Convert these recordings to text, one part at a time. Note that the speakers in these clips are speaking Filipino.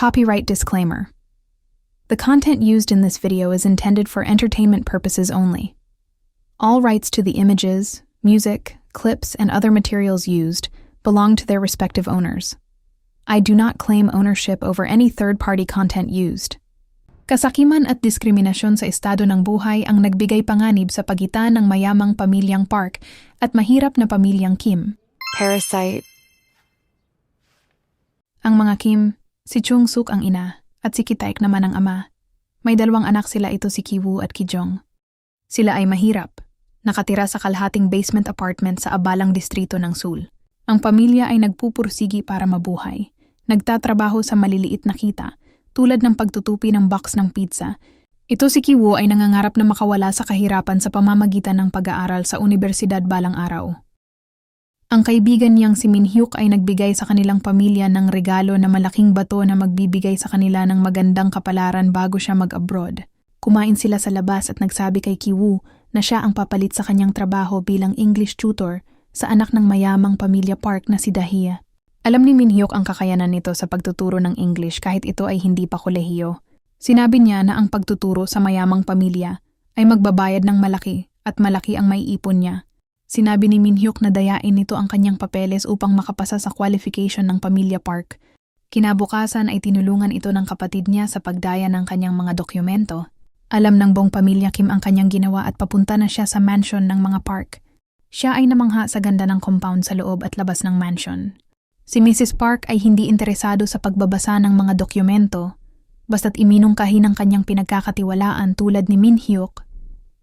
Copyright disclaimer. The content used in this video is intended for entertainment purposes only. All rights to the images, music, clips, and other materials used belong to their respective owners. I do not claim ownership over any third-party content used. Kasakiman at diskriminasyon sa estado ng buhay ang nagbigay panganib sa pagitan ng mayamang pamilyang Park at mahirap na pamilyang Kim. Parasite. Ang mga Kim, si Chung Suk ang ina at si Ki-taek naman ang ama. May dalawang anak sila, ito si Ki-woo at Ki-jong. Sila ay mahirap, nakatira sa kalahating basement apartment sa abalang distrito ng Seoul. Ang pamilya ay nagpupursigi para mabuhay. Nagtatrabaho sa maliliit na kita, tulad ng pagtutupi ng box ng pizza. Ito si Ki-woo ay nangangarap na makawala sa kahirapan sa pamamagitan ng pag-aaral sa universidad balang araw. Ang kaibigan niyang si Min-hyuk ay nagbigay sa kanilang pamilya ng regalo na malaking bato na magbibigay sa kanila ng magandang kapalaran bago siya mag-abroad. Kumain sila sa labas at nagsabi kay Ki-woo na siya ang papalit sa kanyang trabaho bilang English tutor sa anak ng mayamang pamilya Park na si Dahia. Alam ni Min-hyuk ang kakayanan nito sa pagtuturo ng English kahit ito ay hindi pa kolehiyo. Sinabi niya na ang pagtuturo sa mayamang pamilya ay magbabayad ng malaki at malaki ang maiipon niya. Sinabi ni Min-hyuk na dayain nito ang kanyang papeles upang makapasa sa qualification ng pamilya Park. Kinabukasan ay tinulungan ito ng kapatid niya sa pagdaya ng kanyang mga dokumento. Alam ng buong pamilya Kim ang kanyang ginawa at papunta na siya sa mansion ng mga Park. Siya ay namangha sa ganda ng compound sa loob at labas ng mansion. Si Mrs. Park ay hindi interesado sa pagbabasa ng mga dokumento, basta't iminungkahi ng kanyang pinagkakatiwalaan tulad ni Min-hyuk,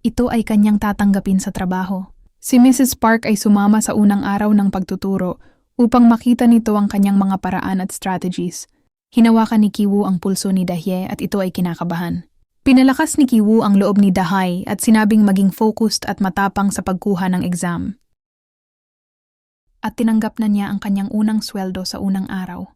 ito ay kanyang tatanggapin sa trabaho. Si Mrs. Park ay sumama sa unang araw ng pagtuturo upang makita nito ang kanyang mga paraan at strategies. Hinawakan ni Ki-woo ang pulso ni Dahye at ito ay kinakabahan. Pinalakas ni Ki-woo ang loob ni Dahay at sinabing maging focused at matapang sa pagkuha ng exam. At tinanggap na niya ang kanyang unang sweldo sa unang araw.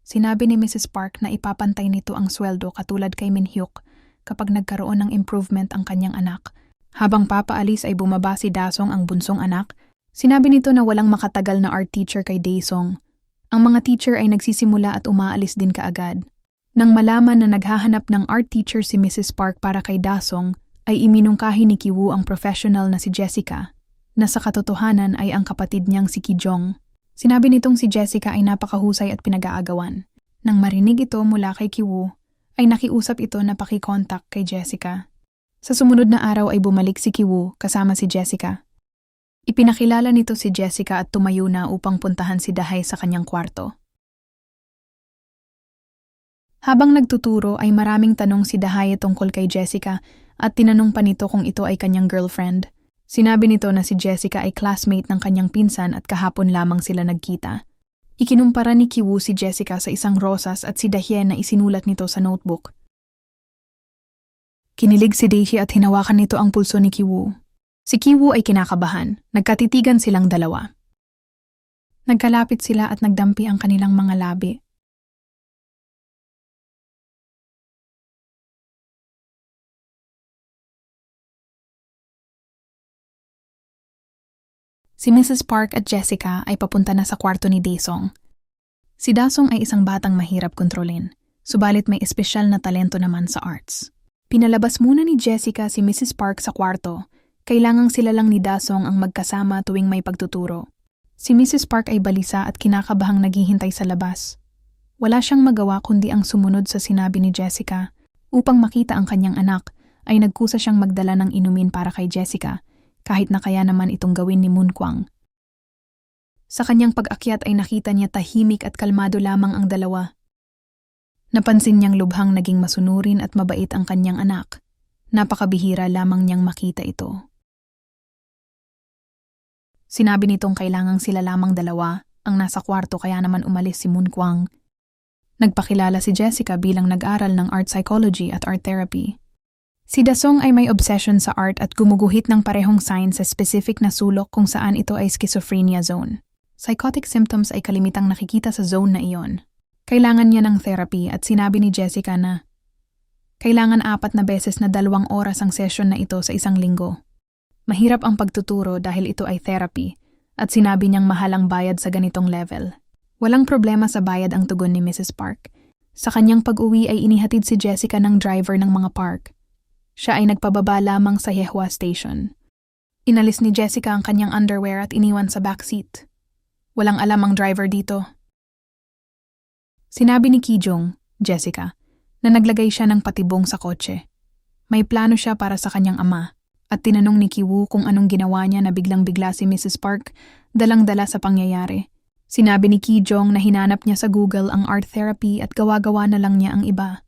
Sinabi ni Mrs. Park na ipapantay nito ang sweldo katulad kay Min-hyuk kapag nagkaroon ng improvement ang kanyang anak. Habang papaalis ay bumaba si Dasong, ang bunsong anak. Sinabi nito na walang makatagal na art teacher kay Daesung. Ang mga teacher ay nagsisimula at umaalis din kaagad. Nang malaman na naghahanap ng art teacher si Mrs. Park para kay Dasong, ay iminungkahi ni Ki-woo ang professional na si Jessica, na sa katotohanan ay ang kapatid niyang si Ki-jong. Sinabi nitong si Jessica ay napakahusay at pinag-aagawan. Nang marinig ito mula kay Ki-woo, ay nakiusap ito na pakikontak kay Jessica. Sa sumunod na araw ay bumalik si Ki-woo kasama si Jessica. Ipinakilala nito si Jessica at tumayo na upang puntahan si Dahay sa kanyang kwarto. Habang nagtuturo ay maraming tanong si Dahay tungkol kay Jessica at tinanong pa nito kung ito ay kanyang girlfriend. Sinabi nito na si Jessica ay classmate ng kanyang pinsan at kahapon lamang sila nagkita. Ikinumpara ni Ki-woo si Jessica sa isang rosas at si Dahye na isinulat nito sa notebook. Kinilig si Daehye at hinawakan nito ang pulso ni Ki-woo. Si Ki-woo ay kinakabahan. Nagkatitigan silang dalawa. Nagkalapit sila at nagdampi ang kanilang mga labi. Si Mrs. Park at Jessica ay papunta na sa kwarto ni Daesung. Si Dasong ay isang batang mahirap kontrolin, subalit may espesyal na talento naman sa arts. Pinalabas muna ni Jessica si Mrs. Park sa kwarto. Kailangang sila lang ni Dasong ang magkasama tuwing may pagtuturo. Si Mrs. Park ay balisa at kinakabahang naghihintay sa labas. Wala siyang magawa kundi ang sumunod sa sinabi ni Jessica. Upang makita ang kanyang anak, ay nagkusa siyang magdala ng inumin para kay Jessica, kahit na kaya naman itong gawin ni Moon Kwang. Sa kanyang pag-akyat ay nakita niya tahimik at kalmado lamang ang dalawa. Napansin niyang lubhang naging masunurin at mabait ang kanyang anak. Napakabihira lamang niyang makita ito. Sinabi nitong kailangang sila lamang dalawa ang nasa kwarto kaya naman umalis si Moon Kwang. Nagpakilala si Jessica bilang nag-aral ng art psychology at art therapy. Si Dasong ay may obsession sa art at gumuguhit ng parehong sign sa specific na sulok kung saan ito ay schizophrenia zone. Psychotic symptoms ay kalimitang nakikita sa zone na iyon. Kailangan niya ng therapy at sinabi ni Jessica na kailangan 4 na beses na 2 oras ang session na ito sa isang linggo. Mahirap ang pagtuturo dahil ito ay therapy at sinabi niyang mahal ang bayad sa ganitong level. Walang problema sa bayad ang tugon ni Mrs. Park. Sa kanyang pag-uwi ay inihatid si Jessica ng driver ng mga park. Siya ay nagpababa lamang sa Yehua Station. Inalis ni Jessica ang kanyang underwear at iniwan sa backseat. Walang alam ang driver dito. Sinabi ni Kijong, Jessica, na naglagay siya ng patibong sa kotse. May plano siya para sa kanyang ama at tinanong ni Kiwoo kung anong ginawa niya na biglang-bigla si Mrs. Park dalang-dala sa pangyayari. Sinabi ni Kijong na hinanap niya sa Google ang art therapy at gawa-gawa na lang niya ang iba.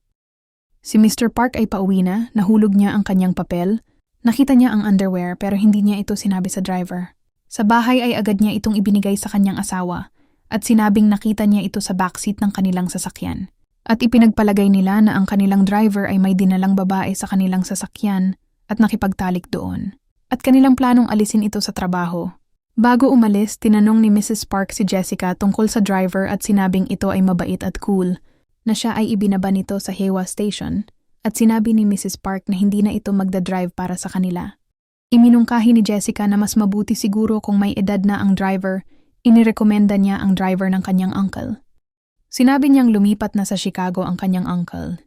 Si Mr. Park ay pauwi na, nahulog niya ang kanyang papel. Nakita niya ang underwear pero hindi niya ito sinabi sa driver. Sa bahay ay agad niya itong ibinigay sa kanyang asawa at sinabing nakita niya ito sa backseat ng kanilang sasakyan. At ipinagpalagay nila na ang kanilang driver ay may dinalang babae sa kanilang sasakyan at nakipagtalik doon. At kanilang planong alisin ito sa trabaho. Bago umalis, tinanong ni Mrs. Park si Jessica tungkol sa driver at sinabing ito ay mabait at cool, na siya ay ibinaba nito sa Yehua Station at sinabi ni Mrs. Park na hindi na ito magdadrive para sa kanila. Iminungkahi ni Jessica na mas mabuti siguro kung may edad na ang driver, inirekomenda niya ang driver ng kanyang uncle. Sinabi niyang lumipat na sa Chicago ang kanyang uncle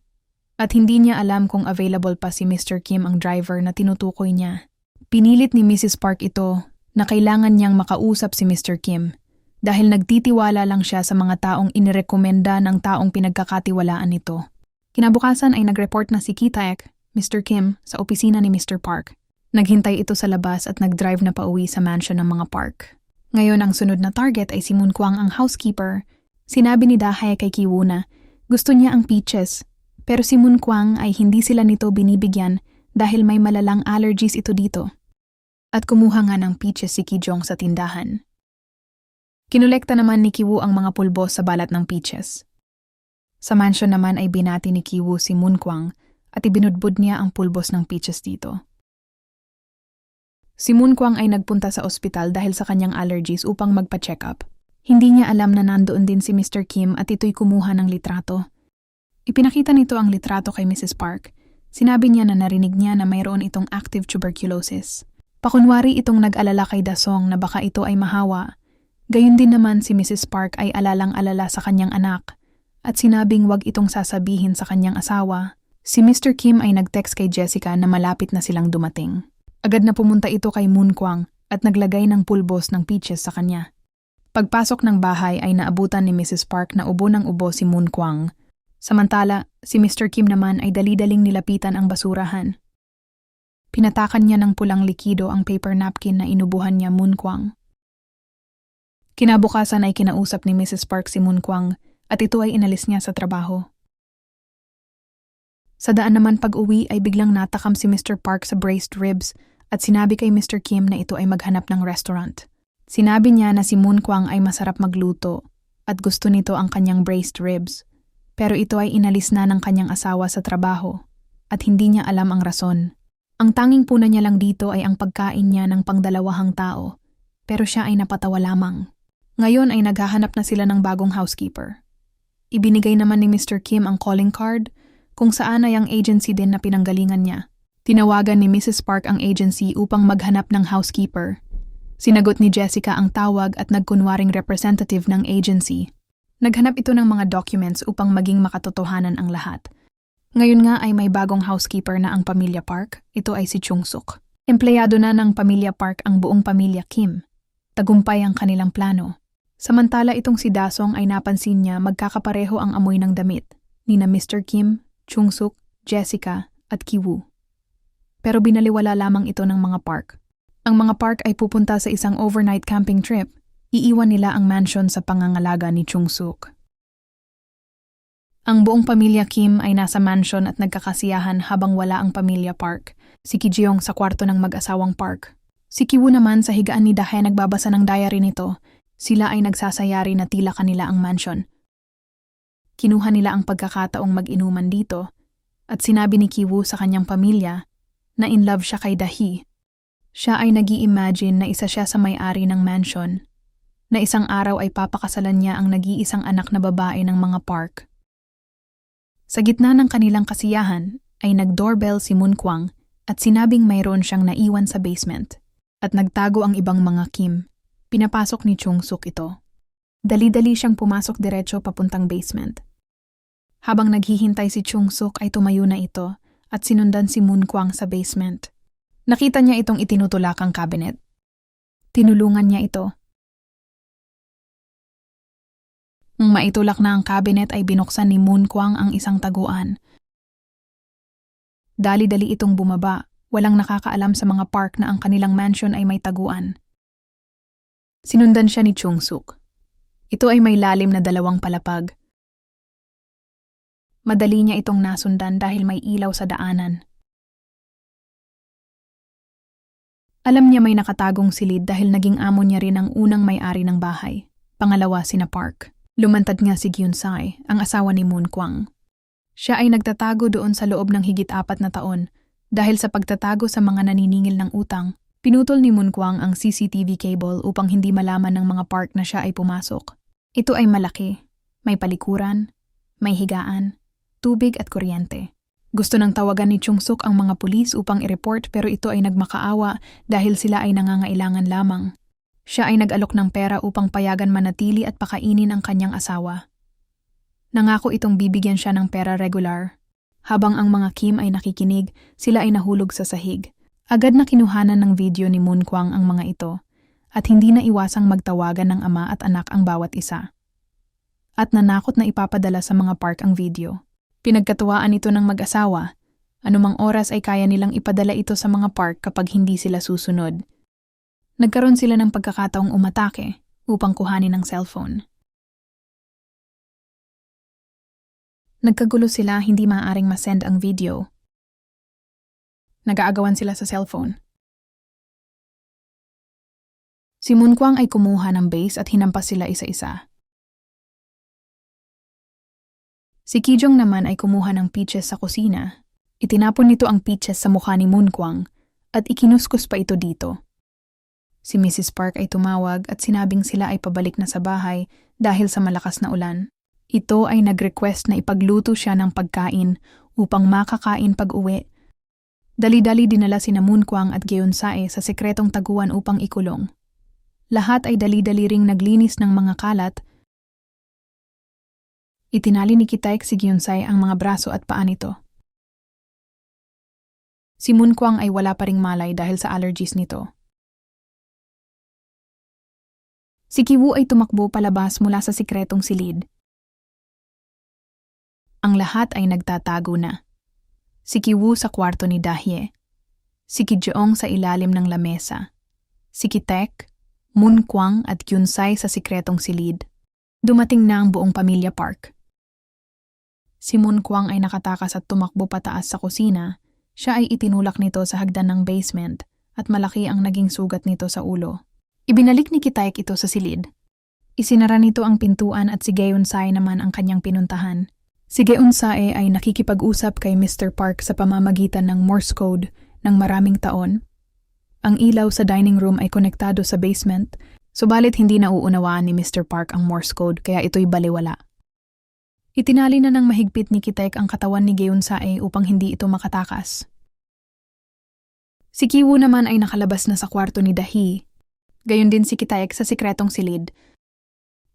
at hindi niya alam kung available pa si Mr. Kim ang driver na tinutukoy niya. Pinilit ni Mrs. Park ito na kailangan niyang makausap si Mr. Kim dahil nagtitiwala lang siya sa mga taong inirekomenda ng taong pinagkakatiwalaan nito. Kinabukasan ay nag-report na si Ki-taek, Mr. Kim, sa opisina ni Mr. Park. Naghintay ito sa labas at nag-drive na pauwi sa mansion ng mga Park. Ngayon ang sunod na target ay si Moon Kwang ang housekeeper. Sinabi ni Dahae kay Kiwoo na gusto niya ang peaches, pero si Moon Kwang ay hindi sila nito binibigyan dahil may malalang allergies ito dito. At kumuha nga ng peaches si Kijong sa tindahan. Kinolekta naman ni Kiwoo ang mga pulbos sa balat ng peaches. Sa mansion naman ay binati ni Kiwoo si Moon Kwang at ibinudbud niya ang pulbos ng peaches dito. Si Moon Kwang ay nagpunta sa ospital dahil sa kanyang allergies upang magpa-check up. Hindi niya alam na nandoon din si Mr. Kim at ito'y kumuha ng litrato. Ipinakita nito ang litrato kay Mrs. Park. Sinabi niya na narinig niya na mayroon itong active tuberculosis. Pakunwari itong nag-alala kay Dasong na baka ito ay mahawa. Gayun din naman si Mrs. Park ay alalang-alala sa kanyang anak at sinabing wag itong sasabihin sa kanyang asawa. Si Mr. Kim ay nag-text kay Jessica na malapit na silang dumating. Agad na pumunta ito kay Moon Kwang at naglagay ng pulbos ng peaches sa kanya. Pagpasok ng bahay ay naabutan ni Mrs. Park na ubo ng ubo si Moon Kwang. Samantala, si Mr. Kim naman ay dali-daling nilapitan ang basurahan. Pinatakan niya ng pulang likido ang paper napkin na inubuhan niya Moon Kwang. Kinabukasan ay kinausap ni Mrs. Park si Moon Kwang at ito ay inalis niya sa trabaho. Sa daan naman pag-uwi ay biglang natakam si Mr. Park sa braised ribs at sinabi kay Mr. Kim na ito ay maghanap ng restaurant. Sinabi niya na si Moon Kwang ay masarap magluto at gusto nito ang kanyang braised ribs, pero ito ay inalis na ng kanyang asawa sa trabaho at hindi niya alam ang rason. Ang tanging puna niya lang dito ay ang pagkain niya ng pangdalawahang tao, pero siya ay napatawa lamang. Ngayon ay naghahanap na sila ng bagong housekeeper. Ibinigay naman ni Mr. Kim ang calling card kung saan ay ang agency din na pinanggalingan niya. Tinawagan ni Mrs. Park ang agency upang maghanap ng housekeeper. Sinagot ni Jessica ang tawag at nagkunwaring representative ng agency. Naghanap ito ng mga documents upang maging makatotohanan ang lahat. Ngayon nga ay may bagong housekeeper na ang pamilya Park, ito ay si Chung Suk. Empleyado na ng pamilya Park ang buong pamilya Kim. Tagumpay ang kanilang plano. Samantala itong si Dasong ay napansin niya magkakapareho ang amoy ng damit nina Mr. Kim, Chung Suk, Jessica at Kiwoo. Pero binaliwala lamang ito ng mga Park. Ang mga Park ay pupunta sa isang overnight camping trip. Iiwan nila ang mansion sa pangangalaga ni Chung Suk. Ang buong pamilya Kim ay nasa mansion at nagkakasiyahan habang wala ang pamilya Park. Si Ki-jeong sa kwarto ng mag-asawang Park. Si Kiwoo naman sa higaan ni Dahae nagbabasa ng diary nito. Sila ay nagsasayari na tila kanila ang mansion. Kinuha nila ang pagkakataong mag-inuman dito at sinabi ni Kiwoo sa kanyang pamilya na in love siya kay Dahi. Siya ay nag-i-imagine na isa siya sa may-ari ng mansion, na isang araw ay papakasalan niya ang nag-iisang anak na babae ng mga Park. Sa gitna ng kanilang kasiyahan ay nag-doorbell si Moon Kwang at sinabing mayroon siyang naiwan sa basement at nagtago ang ibang mga Kim. Pinapasok ni Chung Suk ito. Dali-dali siyang pumasok diretso papuntang basement. Habang naghihintay si Chung-suk ay tumayo na ito at sinundan si Moon Kwang sa basement. Nakita niya itong itinutulakang cabinet. Tinulungan niya ito. Nang maitulak na ang cabinet ay binuksan ni Moon Kwang ang isang taguan. Dali-dali itong bumaba, walang nakakaalam sa mga park na ang kanilang mansion ay may taguan. Sinundan siya ni Chung-suk. Ito ay may lalim na 2 palapag. Madali niya itong nasundan dahil may ilaw sa daanan. Alam niya may nakatagong silid dahil naging amo niya rin ang unang may-ari ng bahay. Pangalawa sina Park. Lumantad nga si Gyun-sai, ang asawa ni Moon Kwang. Siya ay nagtatago doon sa loob ng higit 4 na taon dahil sa pagtatago sa mga naniningil ng utang. Pinutol ni Moon Kwang ang CCTV cable upang hindi malaman ng mga Park na siya ay pumasok. Ito ay malaki, may palikuran, may higaan, tubig at kuryente. Gusto nang tawagan ni Chung-suk ang mga pulis upang i-report pero ito ay nagmakaawa dahil sila ay nangangailangan lamang. Siya ay nag-alok ng pera upang payagan manatili at pakainin ang kanyang asawa. Nangako itong bibigyan siya ng pera regular. Habang ang mga Kim ay nakikinig, sila ay nahulog sa sahig. Agad na kinuhanan ng video ni Moon Kwang ang mga ito at hindi na iwasang magtawagan ng ama at anak ang bawat isa. At nanakot na ipapadala sa mga Park ang video. Pinagkatuwaan ito ng mag-asawa. Anumang oras ay kaya nilang ipadala ito sa mga Park kapag hindi sila susunod. Nagkaroon sila ng pagkakataong umatake upang kuhanin ang cellphone. Nagkagulo sila, hindi maaaring masend ang video. Nag-aagawan sila sa cellphone. Si Moon Kwang ay kumuha ng base at hinampas sila isa-isa. Si Kijong naman ay kumuha ng peaches sa kusina. Itinapon nito ang peaches sa mukha ni Moon Kwang at ikinuskus pa ito dito. Si Mrs. Park ay tumawag at sinabing sila ay pabalik na sa bahay dahil sa malakas na ulan. Ito ay nag-request na ipagluto siya ng pagkain upang makakain pag-uwi. Dali-dali dinala sina Moon Kwang at Gyun-sae sa sekretong taguan upang ikulong. Lahat ay dali-dali ring naglinis ng mga kalat. Itinali ni Kitaek si Gyun-sae ang mga braso at paa nito. Si Moon Kwang ay wala pa ring malay dahil sa allergies nito. Si Kiwoo ay tumakbo palabas mula sa sikretong silid. Ang lahat ay nagtatago na. Si Kiwoo sa kwarto ni Dahye. Si Kijeong sa ilalim ng lamesa. Si Kitaek, Moon Kwang at Gyun-sae sa sikretong silid. Dumating na ang buong pamilya Park. Si Moon Kwang ay nakatakas at tumakbo pataas sa kusina. Siya ay itinulak nito sa hagdan ng basement at malaki ang naging sugat nito sa ulo. Ibinalik ni Kitaek ito sa silid. Isinara nito ang pintuan at si Gyun-sae naman ang kanyang pinuntahan. Si Gyun-sae ay nakikipag-usap kay Mr. Park sa pamamagitan ng Morse code ng maraming taon. Ang ilaw sa dining room ay konektado sa basement, subalit hindi nauunawaan ni Mr. Park ang Morse code kaya ito'y baliwala. Itinali na ng mahigpit ni Kitaek ang katawan ni Gyun-sae upang hindi ito makatakas. Si Kiwoo naman ay nakalabas na sa kwarto ni Dahi. Gayon din si Kitaek sa sikretong silid.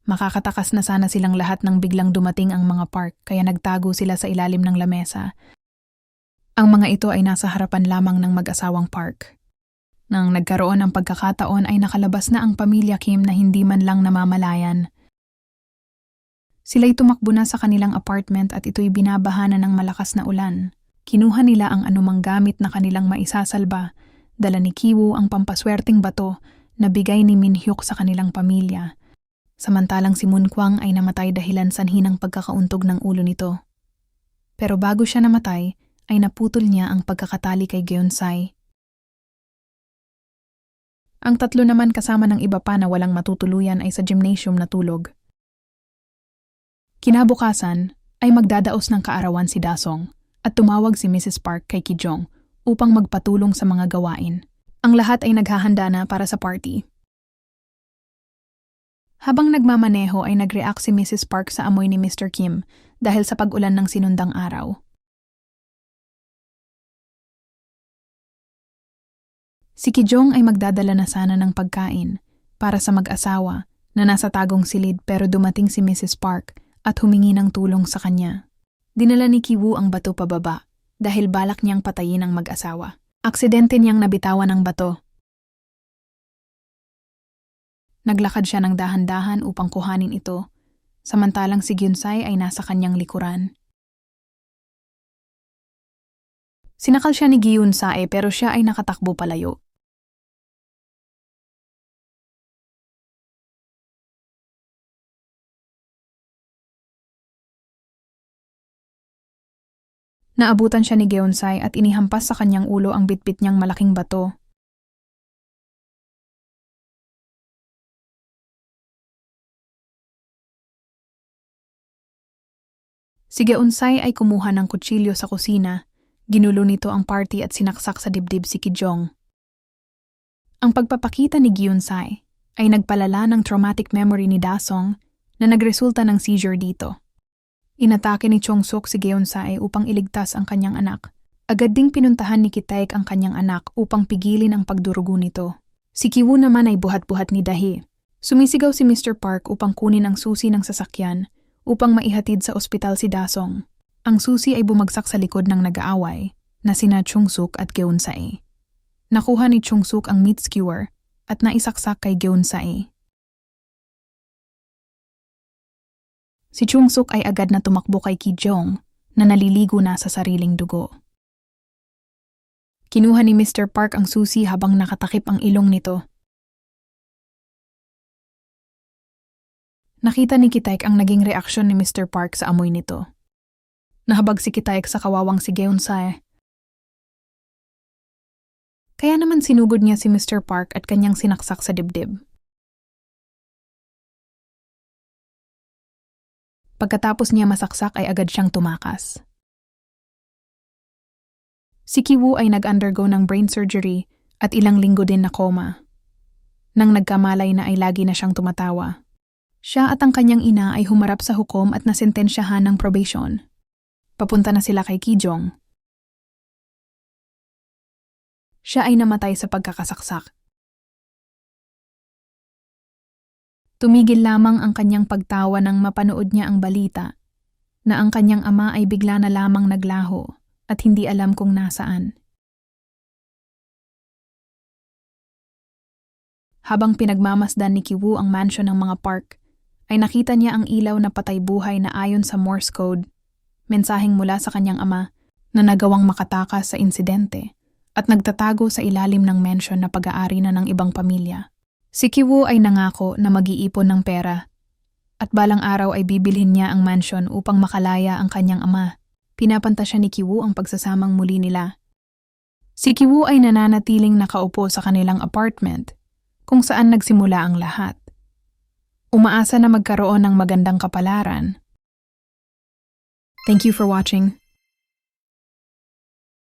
Makakatakas na sana silang lahat nang biglang dumating ang mga Park kaya nagtago sila sa ilalim ng lamesa. Ang mga ito ay nasa harapan lamang ng mag-asawang Park. Nang nagkaroon ng pagkakataon ay nakalabas na ang pamilya Kim na hindi man lang namamalayan. Sila'y tumakbo na sa kanilang apartment at ito'y binabahanan ng malakas na ulan. Kinuha nila ang anumang gamit na kanilang maisasalba. Dala ni Kiwoo ang pampaswerteng bato na bigay ni Min Hyuk sa kanilang pamilya. Samantalang si Moon Kwang ay namatay dahilan sanhi ng pagkakauntog ng ulo nito. Pero bago siya namatay, ay naputol niya ang pagkakatali kay Gyun-sae. Ang tatlo naman kasama ng iba pa na walang matutuluyan ay sa gymnasium natulog. Kinabukasan ay magdadaos ng kaarawan si Dasong at tumawag si Mrs. Park kay Kijong upang magpatulong sa mga gawain. Ang lahat ay naghahanda na para sa party. Habang nagmamaneho ay nag-react si Mrs. Park sa amoy ni Mr. Kim dahil sa pag-ulan ng sinundang araw. Si Kijong ay magdadala na sana ng pagkain para sa mag-asawa na nasa tagong silid pero dumating si Mrs. Park at humingi ng tulong sa kanya. Dinala ni Kiwoo ang bato pababa dahil balak niyang patayin ang mag-asawa. Aksidente niyang nabitawan ang bato. Naglakad siya ng dahan-dahan upang kuhanin ito, samantalang si Gyun-sai ay nasa kanyang likuran. Sinakal siya ni Gyun-sai pero siya ay nakatakbo palayo. Naabutan siya ni Gyun-sai at inihampas sa kanyang ulo ang bitbit niyang malaking bato. Si Gyun-sai ay kumuha ng kutsilyo sa kusina, ginulo nito ang party at sinaksak sa dibdib si Ki-jong. Ang pagpapakita ni Gyun-sai ay nagpalala ng traumatic memory ni Da-sung na nagresulta ng seizure dito. Inatake ni Chong-suk si Gyun-sai upang iligtas ang kanyang anak. Agad ding pinuntahan ni Ki-taek ang kanyang anak upang pigilin ang pagdurugo nito. Si Ki-woo naman ay buhat-buhat ni Dahi. Sumisigaw si Mr. Park upang kunin ang susi ng sasakyan upang maihatid sa ospital si Da-sung. Ang susi ay bumagsak sa likod ng nag-aaway na sina Chong-suk at Gyun-sai. Nakuha ni Chong-suk ang meat skewer at naisaksak kay Gyun-sai. Si Chong-suk ay agad na tumakbo kay Ki-jong na naliligo na sa sariling dugo. Kinuha ni Mr. Park ang susi habang nakatakip ang ilong nito. Nakita ni Ki-taek ang naging reaksyon ni Mr. Park sa amoy nito. Nahabag si Ki-taek sa kawawang si Gyun-sai. Kaya naman sinugod niya si Mr. Park at kanyang sinaksak sa dibdib. Pagkatapos niya masaksak ay agad siyang tumakas. Si Ki-woo ay nag-undergo ng brain surgery at ilang linggo din na coma. Nang nagkamalay na ay lagi na siyang tumatawa. Siya at ang kanyang ina ay humarap sa hukom at nasentensyahan ng probation. Papunta na sila kay Ki-jong. Siya ay namatay sa pagkakasaksak. Tumigil lamang ang kanyang pagtawa nang mapanood niya ang balita na ang kanyang ama ay bigla na lamang naglaho at hindi alam kung nasaan. Habang pinagmamasdan ni Ki-woo ang mansion ng mga Park, ay nakita niya ang ilaw na patay buhay na ayon sa Morse code, mensaheng mula sa kanyang ama na nagawang makatakas sa insidente at nagtatago sa ilalim ng mansion na pag-aari na ng ibang pamilya. Si Ki-woo ay nangako na mag-iipon ng pera at balang araw ay bibilhin niya ang mansion upang makalaya ang kanyang ama. Pinapanta siya ni Ki-woo ang pagsasamang muli nila. Si Ki-woo ay nananatiling nakaupo sa kanilang apartment kung saan nagsimula ang lahat. Umaasa na magkaroon ng magandang kapalaran. Thank you for watching.